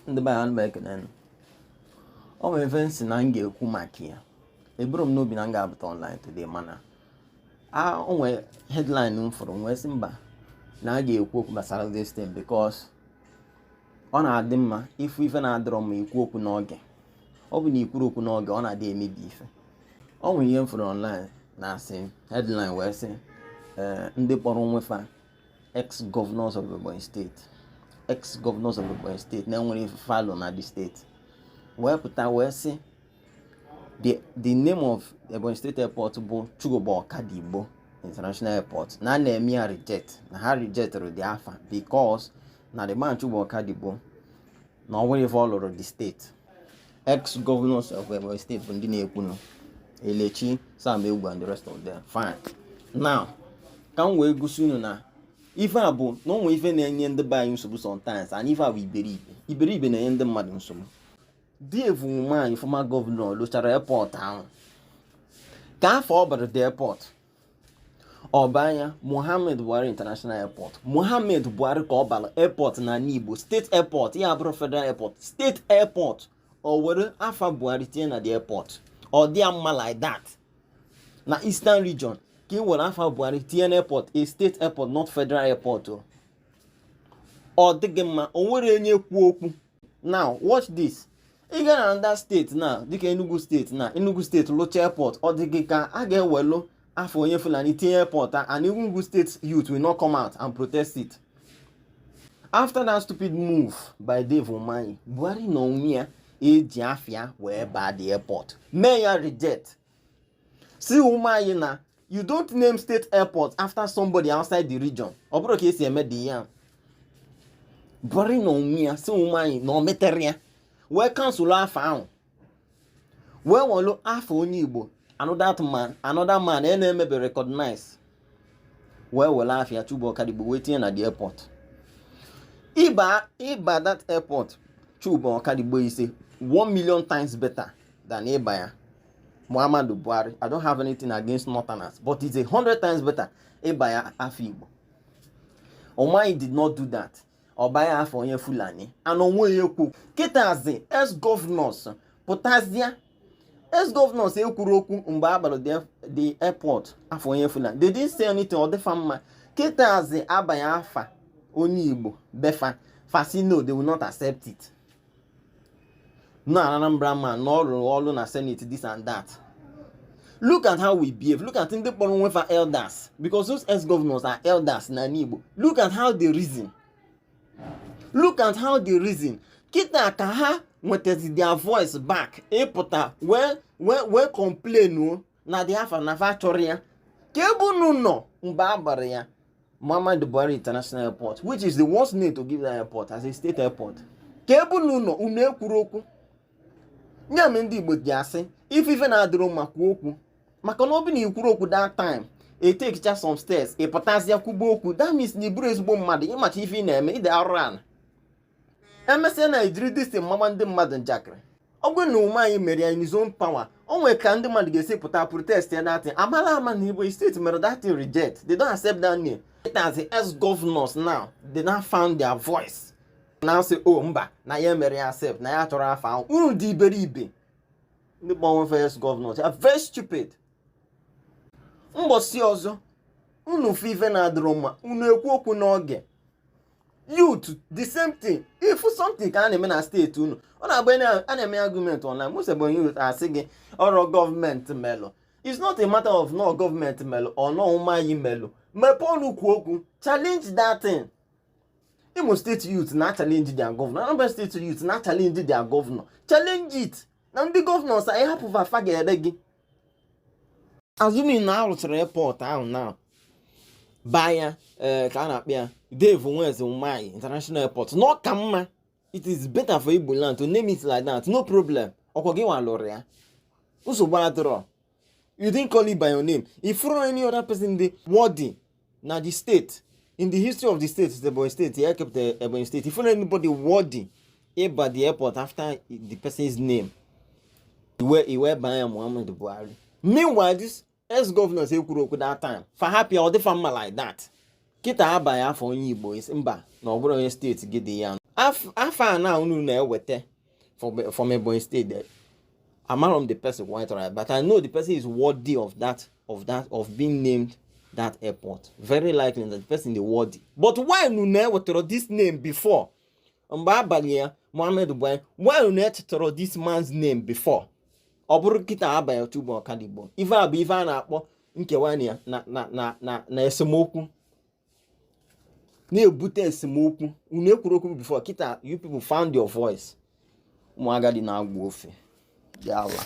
ndị be anyị na-ekene ọ nwere ife nsị na m ga-ekwu maka ya eburu m n'obi na m ga-abụta online today mana o nwere headline m fụrụ nwee sị mba na a ga-ekwu okwu gbasara this thing because ọ na-adị mma ifu ife na-adịrọ mma ikwu okwu n'oge ọ bụ na ikwuru okwu n'oge ọ na-adị emebi ife ọ nwere ihe m fụrụ online na-asị headline wee sị ndị kpọrọ nwefa ex-governors of Ebonyi State ex-governors of Ebonyi State na-enwere ife falụ na the state wee pụta wee sị the name of Ebonyi State Airport bụ Chuba Okadigbo International Airport na na-eme ya reject na ha rejectrụ the afa because na the man Chuba Okadigbo na ọ nwere ife ọ lụrụ the state ex-governors of Ebonyi State bụ ndị na-ekwu nọ Elechi Sam Egwu and the rest of them fine now ka m wee gosi unu na ife a bụ na onwe ife na-enye ndị be anyị nsogbu sometimes and ife a bụ iberibe na-enye ndị mmadụ nsogbu Dave Umahi former governor lụchara airport ahụ ka afọ ọ bara the airport ọbanya Muhammad Buhari International Airport Muhammad Buhari ka ọ bara airport na Igbo state airport ya bụrụ federal airport state airport o were afa Buhari tinye na the airport ọ dị mma like that na eastern region ka ị were afa Buhari tinye na airport a state airport not federal airport ọ dịghị mma o nwere onye kwuo okwu now watch this ị ga na that state na dịka Enugu steeti lụcha airport ọ dịghị ka a ga-ewelu afọ onye Fulani tinye airport and Enugu state youth will not come out and protest it after that stupid move by Dave Umahi Buhari na onwe ya eji afia wee baa the airport mee ya reject si Umahi na you don't name state airport after somebody outside the region ọ bụrụ ka esi eme dị ya Buhari na onwe ya si Umahi na o metere ya wee kansụl afọ ahụ wee welu afọ onye Igbo another man na-emebe recognize wee wele afịa Chuba Okadigbo wee tinye na the airport ịba that airport Chuba Okadigbo ise 1 million times better than ịba ya Muhammadu Buhari. I don't have anything against Northerners, but it's 100 times better ịba ya afọ Igbo. Umahi did not do that. Ọba ya afọ onye Fulani and onwe ya ekwu kịtazi ex-governors pụtazia ex-governors ekwuru okwu mgbe abalị the airport afọ onye Fulani they didn't say anything ọ dịfa mma kịtazi abanye afa onye Igbo befa fasi no they will not accept it no Anambra man no ọrụ na Senate this and that. Look at how we behave. Look at ndị kpọrọ nwefa elders because those ex-governors are elders na Igbo. Look at how they reason. Look at how they reason. Kita ka ha nwetezi their voice back. Ịpụta wee complain na the afa na fa chọrọ ya. Ka ebunu nọ mgbe agbara ya Muhammad Buhari International Airport, which is the worst name to give that airport as a state airport. Ka ebunu nọ unu ekwuru okwu. Nya me ndị Igbo ji asị ife na-adịrọ mma kwuo okwu maka na obi na ikwuru okwu that time take just some steps ịpụtazịa kwubo okwu that means na iburu ezigbo mmadụ ịmacha ife ị na-eme ide arụ emesịa na ejiri disi mama ndị mmadụ njakịrị ọ bụrụ na Umahi mere ya in his own power o nwere ka ndị mmadụ ga-esi pụta protest ya that thing amala ama na Igbo steeti mere that thing reject they don't accept that name as the ex-governors now they now found their voice now say oh mba na ya mere ya accept na ya chọrọ afa ahụ unu dị iberibe ndị gbanwe ex-governors are very stupid mgbọsi ọzọ unu fe ife na-adịrọ mma unu ekwu okwu n'oge youth the same thing if something ka a na-eme na steeti unu ọ na-agba a na-eme argument online most Ebonyi youth asị gị ọrụ gọọmenti melụ it's not a matter of no gọọmenti melụ or no Umahi melụ mepe ọnụ kwuo okwu challenge that thing. Imo state youth na challenge their governor Anambra state youth na challenge their governor challenge it na ndị governors anyị hapụ vafa ga-ere gị assuming na arụchara airport ahụ na baya ka a na-akpị ya Dave Umahi International Airport no ka mma it is better for Igbo land to name it like that no problem ọkwa gị nwa lụrụ ya nsogbu adịrọ you didn't call it by your name if you any other person dey worthy na the state in the history of the state is Ebonyi State here kept the Ebonyi State if you know anybody worthy about the airport after the person's name he were by Muhammad Buhari. Meanwhile this ex-governors ekwuru okwu that time for happy or the farmer like that kita abaya for onye Igbo is mba na ọ bụrụ onye steeti gị dị ya After now unu na-ewete from Ebonyi State there. I'm not the person quite right, but I know the person is worthy of being named that airport. Very likely that the person is worthy. But why you never throw this name before? Mohammed Buhari, why you never throw this man's name before? Oburu kita Igbo Chuba Okadigbo. Ife na-akpọ nkewani na esemokwu. Na-ebute esemokwu. Unu ekwuru okwu before kita you people found your voice. Ụmụ agadi na-agba ofe. Yalla.